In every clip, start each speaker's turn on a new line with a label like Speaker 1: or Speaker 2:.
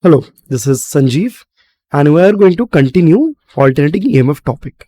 Speaker 1: Hello, this is Sanjeev, and we are going to continue alternating EMF topic.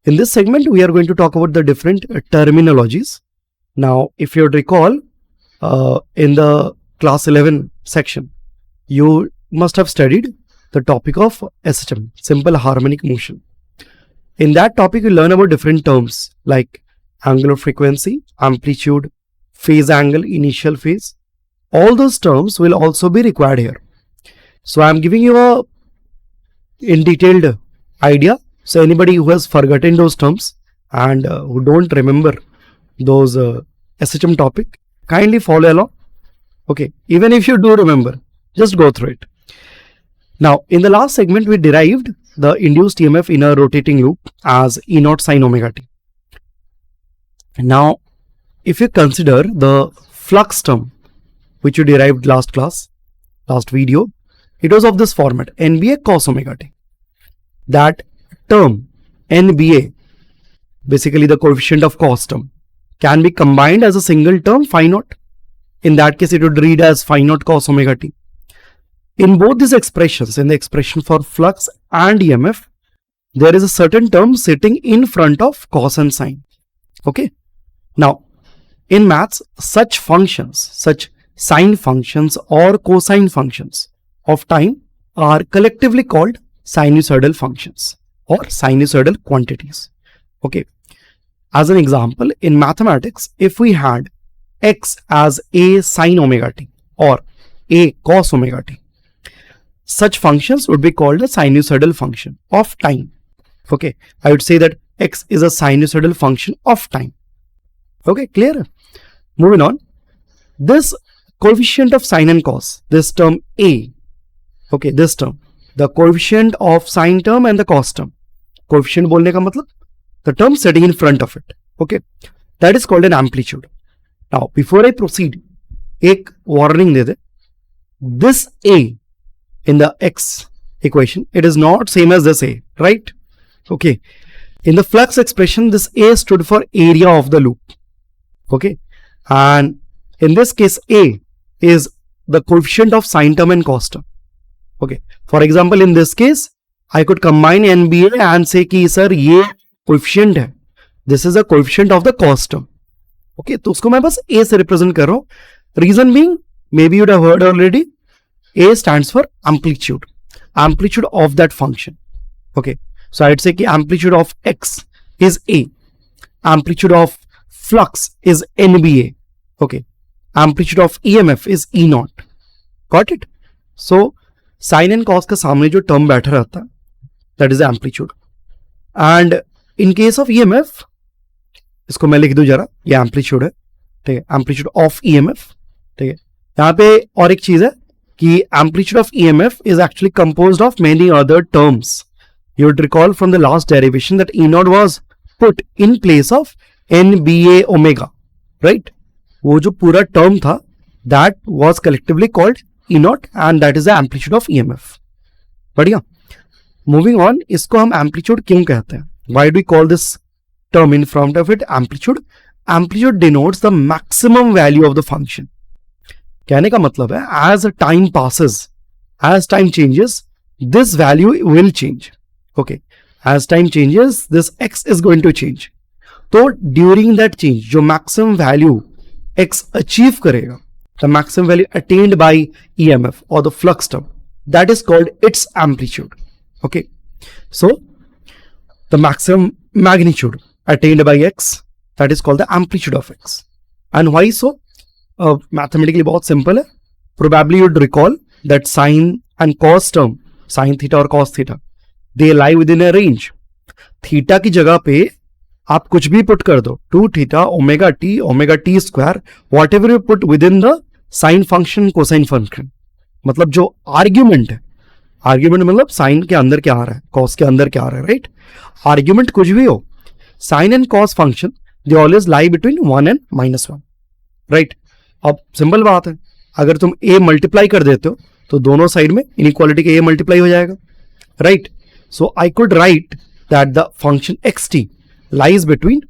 Speaker 1: In this segment, we are going to talk about the different terminologies. Now, if you recall, in the class 11 section, you must have studied the topic of SHM, simple harmonic motion. In that topic, you learn about different terms like angular frequency, amplitude, phase angle, initial phase. All those terms will also be required here. So I am giving you a in detailed idea. So anybody who has forgotten those terms and who don't remember those SHM topic, kindly follow along. Okay, even if you do remember, just go through it. Now, in the last segment, we derived the induced EMF in a rotating loop as E naught sine omega t. Now, if you consider the flux term, which you derived last video, it was of this format, NBA cos omega t. That term, NBA, basically the coefficient of cos term, can be combined as a single term, phi naught. In that case, it would read as phi naught cos omega t. In both these expressions, in the expression for flux and EMF, there is a certain term sitting in front of cos and sine. Okay. Now, in maths, such functions, such sine functions or cosine functions of time are collectively called sinusoidal functions or sinusoidal quantities. Okay. As an example, in mathematics, if we had x as a sine omega t or a cos omega t, such functions would be called a sinusoidal function of time. Okay. I would say that x is a sinusoidal function of time. Okay, clear? Moving on. This coefficient of sine and cos, this term a, okay, this term, the coefficient of sine term and the cos term. Coefficient bolne ka matlab, the term sitting in front of it. Okay, that is called an amplitude. Now, before I proceed, ek warning de de. This a in the x equation, it is not same as this a, right? Okay, in the flux expression, this a stood for area of the loop. Okay, and in this case, a is the coefficient of sine term and cos term. Okay, for example, in this case, I could combine NBA and say कि sir ये coefficient है. This is a coefficient of the cos term. Okay, तो उसको मैं बस A से represent कर रहा हूँ. Reason being, maybe you would have heard already, A stands for amplitude. Amplitude of that function. Okay, so I'd say कि amplitude of X is A. Amplitude of flux is NBA. Okay, amplitude of EMF is E naught. Got it? So, sine and cos के सामने जो term बैठा रहता है that is amplitude. And in case of EMF, इसको मैं लिख दूं जरा, ये एम्पलीट्यूड है, ठीक है, एम्पलीट्यूड ऑफ ईएमएफ. ठीक है, यहाँ पे और एक चीज है कि amplitude of EMF is actually composed of many other terms. You would recall from the last derivation that E not was put in place of NBA omega, right? वो जो पूरा टर्म था that was collectively called E naught and that is the amplitude of EMF. बढ़िया. Moving on, इसको हम amplitude क्यों कहते हैं? Why do we call this term in front of it amplitude? Amplitude denotes the maximum value of the function. कहने का मतलब है as time passes, as time changes, this value will change. Okay, as time changes, this x is going to change. तो during that change, जो maximum value x achieve करेगा, the maximum value attained by EMF or the flux term, that is called its amplitude. Okay, so the maximum magnitude attained by x, that is called the amplitude of x. And why so? Mathematically बहुत simple है. Probably you'd recall that sine and cos term, sine theta और cos theta, they lie within a range. Theta की जगह पे आप कुछ भी put कर दो, 2 theta omega t square, whatever you put within the sine function cosine function, मतलब जो आर्ग्यूमेंट है, आर्ग्यूमेंट मतलब साइन के अंदर क्या आ रहा है, कॉस के अंदर क्या आ रहा है, राइट? आर्ग्यूमेंट कुछ भी हो, sine and cos function they always lie between 1 and -1, right? अब सिंपल बात है, अगर तुम a मल्टीप्लाई कर देते हो तो दोनों साइड में इनइक्वालिटी के a मल्टीप्लाई हो जाएगा, right? So I could write that the function xt lies between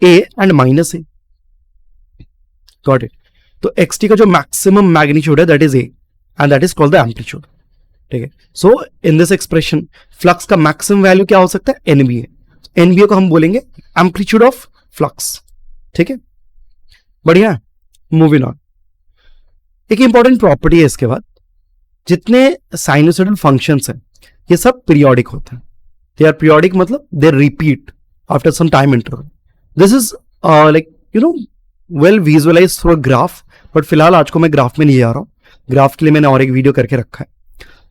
Speaker 1: a and -a. Got it? तो xt का जो मैक्सिमम मैग्नीट्यूड है that is a and that is called the amplitude. ठीक है. सो in this expression flux का maximum value क्या हो सकता है? NBA. NBA को हम बोलेंगे एम्पलीट्यूड ऑफ फ्लक्स. ठीक है, बढ़िया. Moving on. एक इंपॉर्टेंट प्रॉपर्टी है इसके बाद, जितने साइनोसॉइडल फंक्शंस हैं ये सब पीरियोडिक होते हैं. दे आर पीरियोडिक मतलब they repeat after some time interval. This is like well visualise through a graph, but फिलहाल आज को मैं ग्राफ में नहीं जा रहा हूँ. ग्राफ के लिए मैंने और एक वीडियो करके रखा है.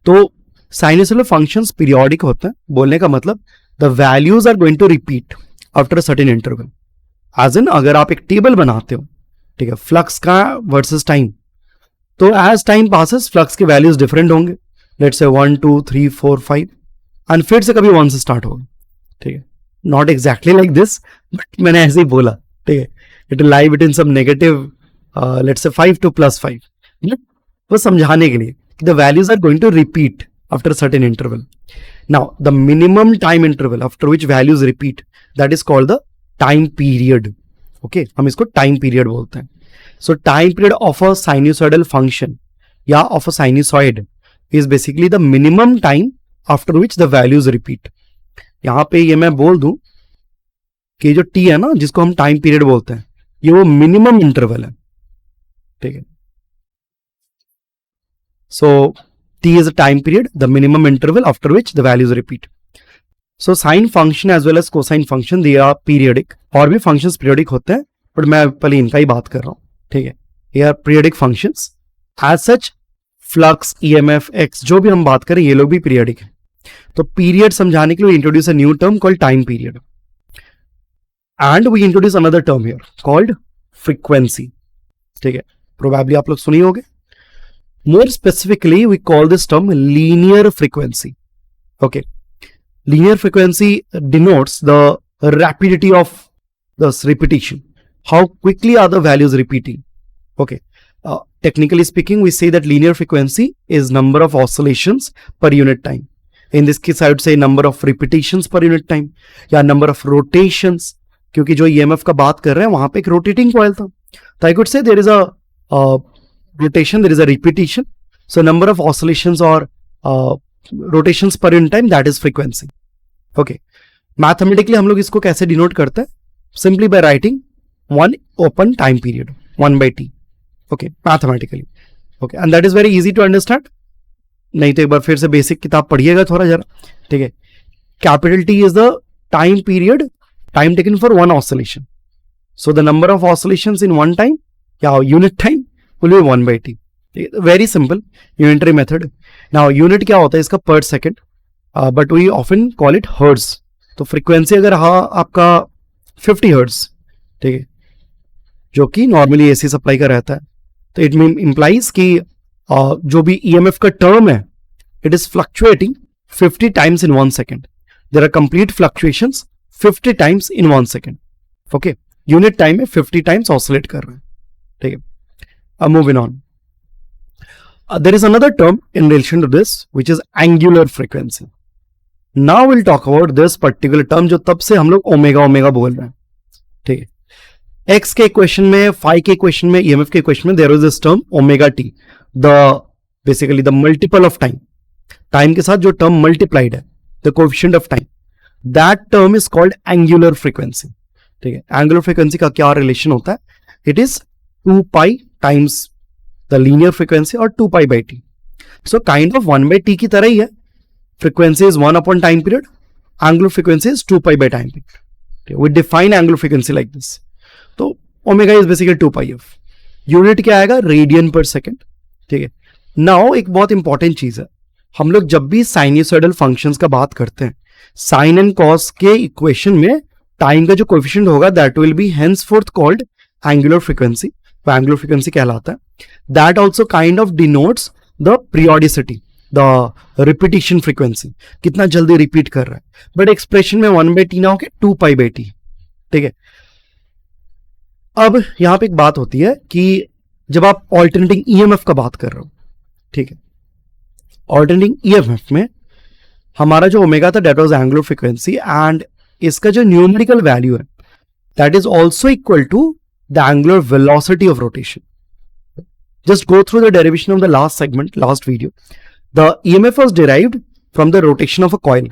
Speaker 1: तो साइनोसॉइडल फंक्शंस पीरियोडिक होते हैं. बोलने का मतलब the values are going to repeat after a certain interval. As in अगर आप एक टेबल बनाते हो, ठीक है, फ्लक्स का वर्सेस टाइम, तो एज टाइम पासेस फ्लक्स के वैल्यूज डिफरेंट होंगे. लेट्स से 1 2 3 4 5 एंड फिर से कभी 1 से स्टार्ट होगा. ठीक है, not exactly like this, but मैंने ऐसे ही बोला. ठीक है, it will lie between some negative let's say 5 to +5. वो समझाने के लिए the values are going to repeat after a certain interval. Now the minimum time interval after which values repeat, that is called the time period. Okay, हम इसको time period बोलते हैं. So time period of a sinusoidal function या of a sinusoid is basically the minimum time after which the values repeat. यहाँ पे ये मैं बोल दूं कि जो t है ना, जिसको हम time period बोलते हैं, ये वो minimum interval है. ठीक है. So t is a time period, the minimum interval after which the values repeat. So sine function as well as cosine function, they are periodic. और भी functions periodic होते हैं, but मैं पहले इनका ही बात कर रहा हूँ. ठीक है, ये are periodic functions. As such, flux, EMF, x जो भी हम बात करें ये लोग भी periodic है. तो period समझाने के लिए introduce a new term called time period. And we introduce another term here called frequency. ठीक है, probably आप लोग सुनी होंगे. More specifically, we call this term linear frequency. Okay, linear frequency denotes the rapidity of this repetition. How quickly are the values repeating? Okay, technically speaking, we say that linear frequency is number of oscillations per unit time. In this case, I would say number of repetitions per unit time या number of rotations. क्योंकि जो EMF का बात कर रहे हैं वहां पे एक rotating coil था. तो I could say there is a rotation, there is a repetition. So number of oscillations or rotations per unit time, that is frequency. Okay, mathematically हम लोग इसको कैसे डिनोट करते हैं? Simply by writing one open time period, 1/t. Okay, mathematically. Okay, and that is very easy to understand. नहीं तो एक बार फिर से बेसिक किताब पढ़िएगा थोड़ा जरा. ठीक है, capital T is the time period, time taken for one oscillation. So the number of oscillations in one time या unit time will be 1/t. Very simple unitary method. Now unit क्या होता है इसका? per second, but we often call it hertz. तो frequency अगर आपका 50 hertz, ठीक है, जो कि नॉर्मली AC सप्लाई का रहता है, तो इट मीन implies कि जो भी EMF का टर्म है, it is fluctuating 50 times in 1 second. There are complete fluctuations 50 times in 1 second. Okay, unit time में 50 times oscillate कर रहे हैं. ठीक है. Moving on. There is another term in relation to this, which is angular frequency. Now we'll talk about this particular term जो तब से हम लोग ओमेगा बोल रहे हैं. ठीक है, x के इक्वेशन में, phi के इक्वेशन में, EMF के इक्वेशन में there is this term omega t, the basically the multiple of time. Time के साथ जो टर्म मल्टीप्लाइड है, the coefficient of time, that term is called angular frequency. ठीक है, angular frequency का क्या रिलेशन होता है? It is 2 pi times the linear frequency or 2 pi by t. So kind of 1/t की तरह ही है. Frequency is 1 upon time period. Angular frequency is 2 pi by time period. Okay, we define angular frequency like this. तो omega is basically 2 pi f. Unit क्या आएगा? Radian पर second. ठीक है. Now एक बहुत इंपॉर्टेंट चीज है, हम लोग जब भी साइनोसॉइडल फंक्शंस का बात करते हैं, साइन एंड कॉस के इक्वेशन में टाइम का जो कोएफिशिएंट होगा that will be henceforth called angular frequency. वो एंगुलर फ्रीक्वेंसी कहलाता है. That also kind of denotes the periodicity, the repetition frequency, कितना जल्दी रिपीट कर रहा है. बट एक्सप्रेशन में 1/t ना होके 2 pi by t. ठीक है. अब यहां पे एक बात होती है कि जब आप ऑल्टरनेटिंग ईएमएफ का बात कर रहे हो, ठीक है, ऑल्टरनेटिंग ईएमएफ में हमारा जो ओमेगा था that was angular frequency, and इसका जो न्यूमेरिकल वैल्यू है that is also equal to the angular velocity of rotation. Just go through the derivation of the last segment, last video. The EMF was derived from the rotation of a coil.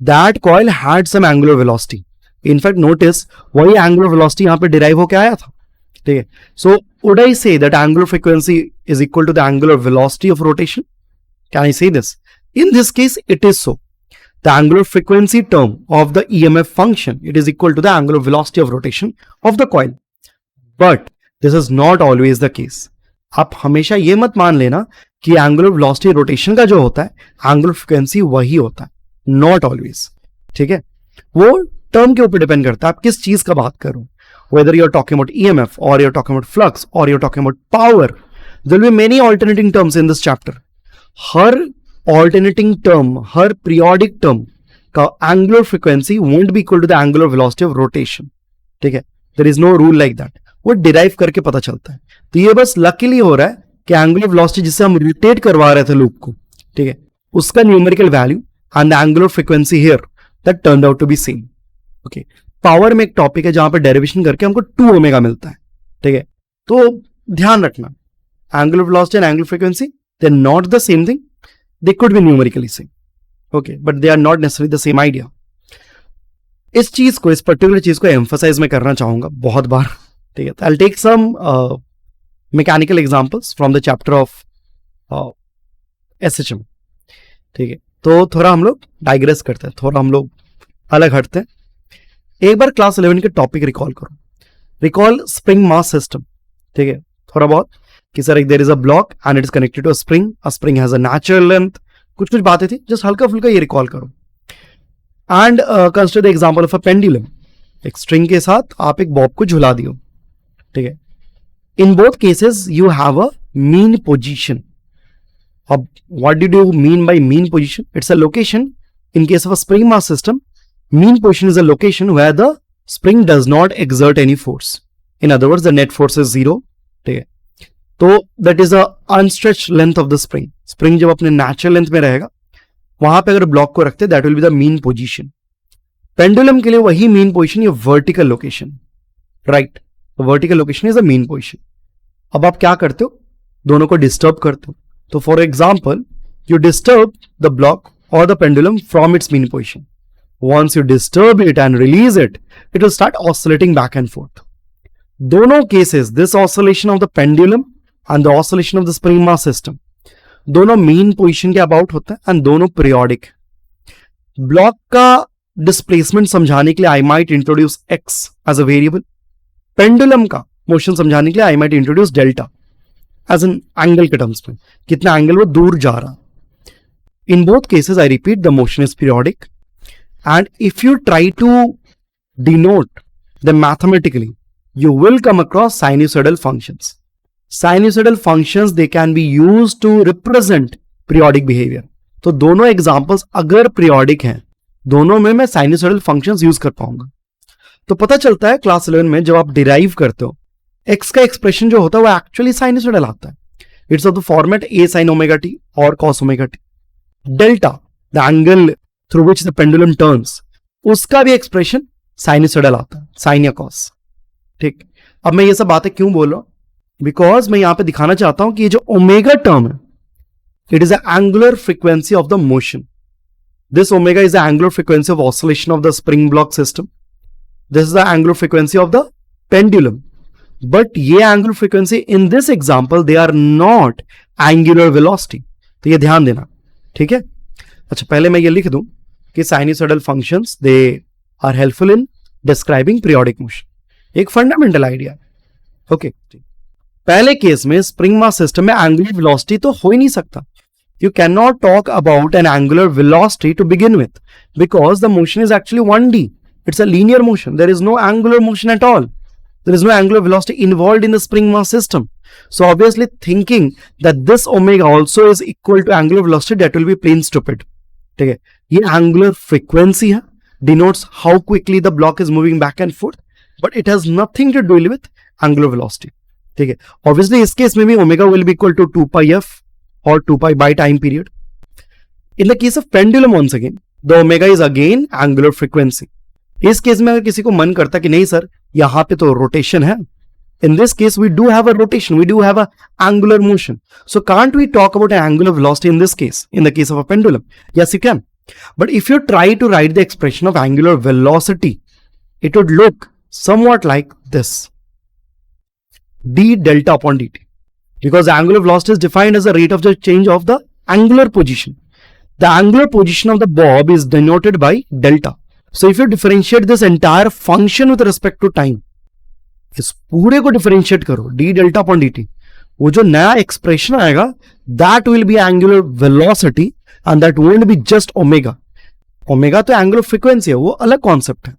Speaker 1: That coil had some angular velocity. In fact, notice वही angular velocity यहाँ पे derive होके आया था. ठीक है. So would I say that angular frequency is equal to the angular velocity of rotation? Can I say this? In this case, it is so. The angular frequency term of the EMF function, it is equal to the angular velocity of rotation of the coil. But this is not always the case. आप हमेशा ये मत मान लेना कि angular velocity rotation का जो होता है एंगुलर फ्रीक्वेंसी वही होता है. Not always. ठीक है. वो टर्म के ऊपर डिपेंड करता है आप किस चीज का बात करो. Whether you're talking about EMF or you're talking about flux or you're talking about power, there will be many alternating terms in this chapter. Her alternating term, her periodic term का angular frequency won't be equal to the angular velocity of rotation. ठीक है. There is no rule like that. वो derive करके पता चलता है. तो ये बस लकीली हो रहा है कि एंगुलर वेलोसिटी जिससे हम रोटेट करवा रहे थे लूप को, ठीक है, उसका numerical value and the angular frequency here that turned out to be same. Okay. Power में एक टॉपिक है जहां पर डेरिवेशन करके हमको 2 ओमेगा मिलता है. ठीक है. तो ध्यान रखना, angular velocity and angular frequency they are not the same thing. They could be numerically same, okay, but they are not necessarily the same idea. इस चीज को, इस पर्टिकुलर चीज को एम्फसाइज में करना चाहूंगा बहुत बार. ठीक है. I'll take some mechanical examples from the chapter of SHM. ठीक है. तो थोड़ा हम लोग डाइग्रेस करते हैं, थोड़ा हम लोग अलग हटते हैं. एक बार क्लास 11 के टॉपिक रिकॉल करो. Recall spring mass system. ठीक है. थोड़ा बहुत कि sir there is a block and it is connected to a spring has a natural length. कुछ बातें थी, जस्ट हल्का फुल्का ये रिकॉल करो. And consider the example of a pendulum. एक स्ट्रिंग के साथ आप एक बॉब को झुला दियो. ठीक है. In both cases you have a mean position. अब what did you mean by mean position? It's a location. In case of a spring mass system, mean position is a location where the spring does not exert any force. In other words the net force is 0. ठीक है. तो that is a unstretched length of the spring. Spring जब अपने natural length में रहेगा, वहां पे अगर ब्लॉक को रखते that will be the mean position. Pendulum के लिए वही मीन पोजीशन या vertical location, right. Vertical location is a mean position. अब आप क्या करते हो? दोनों को डिस्टर्ब करते हो. तो for example you disturb the block or the pendulum from its mean position. Once you disturb it and release it, it will start oscillating back and forth. दोनों cases, this oscillation of the pendulum and the oscillation of the spring mass system, दोनों mean position के about होते हैं and दोनों periodic. Block का displacement समझाने के लिए I might introduce X as a variable. Pendulum का मोशन समझाने के लिए I might introduce delta as an angle के टर्म्स में, कितना एंगल वो दूर जा रहा. In both cases I repeat the motion is periodic. And if you try to denote the mathematically, you will come across sinusoidal functions. Sinusoidal functions, they can be used to represent periodic behavior. तो दोनों examples अगर periodic हैं, दोनों में मैं sinusoidal functions use कर पाऊंगा. तो पता चलता है क्लास 11 में जब आप डिराइव करते हो, एक्स का एक्सप्रेशन जो होता है वो एक्चुअली साइनोसॉइडल आता है. It's of the format A sine omega t or cos omega t. Delta, the angle through which the pendulum turns, उसका भी एक्सप्रेशन साइनोसॉइडल आता है, साइन या कॉस. ठीक. अब मैं ये सब बातें क्यों बोल रहा हूं? बिकॉज मैं यहां पे दिखाना चाहता हूं कि ये जो ओमेगा टर्म है, it is the angular frequency of the motion. This omega is the angular frequency of oscillation of the spring block system. This is the angular frequency of the pendulum. But ये angular frequency in this example they are not angular velocity. तो ये ध्यान देना. ठीक है. अच्छा, पहले मैं ये लिख दूं कि sinusoidal functions they are helpful in describing periodic motion. एक फंडामेंटल आइडिया. ओके. पहले केस में स्प्रिंग मास सिस्टम में एंगुलर वेलोसिटी तो हो ही नहीं सकता. You can not talk about an angular velocity to begin with, because the motion is actually 1D. It's a linear motion. There is no angular motion at all. There is no angular velocity involved in the spring mass system. So obviously thinking that this omega also is equal to angular velocity, that will be plain stupid. ठीक है. ये angular frequency है, denotes how quickly the block is moving back and forth, but it has nothing to do with angular velocity. ठीक है. Obviously इस case में भी omega will be equal to 2 pi f or 2 pi by time period. In the case of pendulum, once again, the omega is again angular frequency. इस case में अगर किसी को मन करता कि नहीं सर यहाँ पे तो रोटेशन है, In this case, we do have a rotation, we do have a angular motion. So can't we talk about an angular velocity in this case, in the case of a pendulum? Yes, you can. But if you try to write the expression of angular velocity, it would look somewhat like this. d delta upon dt. Because angular velocity is defined as the rate of the change of the angular position. The angular position of the bob is denoted by delta. So if you differentiate this entire function with respect to time, इस पूरे को differentiate करो d delta upon dt, वो जो नया expression आएगा that will be angular velocity and that won't be just omega. Omega तो angular frequency है, वो अलग कॉन्सेप्ट है.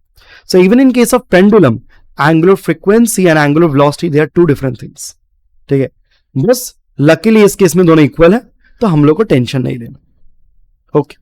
Speaker 1: So even in case of pendulum, angular frequency and angular velocity they are two different things. ठीक है, बस luckily इस case में दोनों इक्वल है तो हम लोग को टेंशन नहीं लेना. ओके.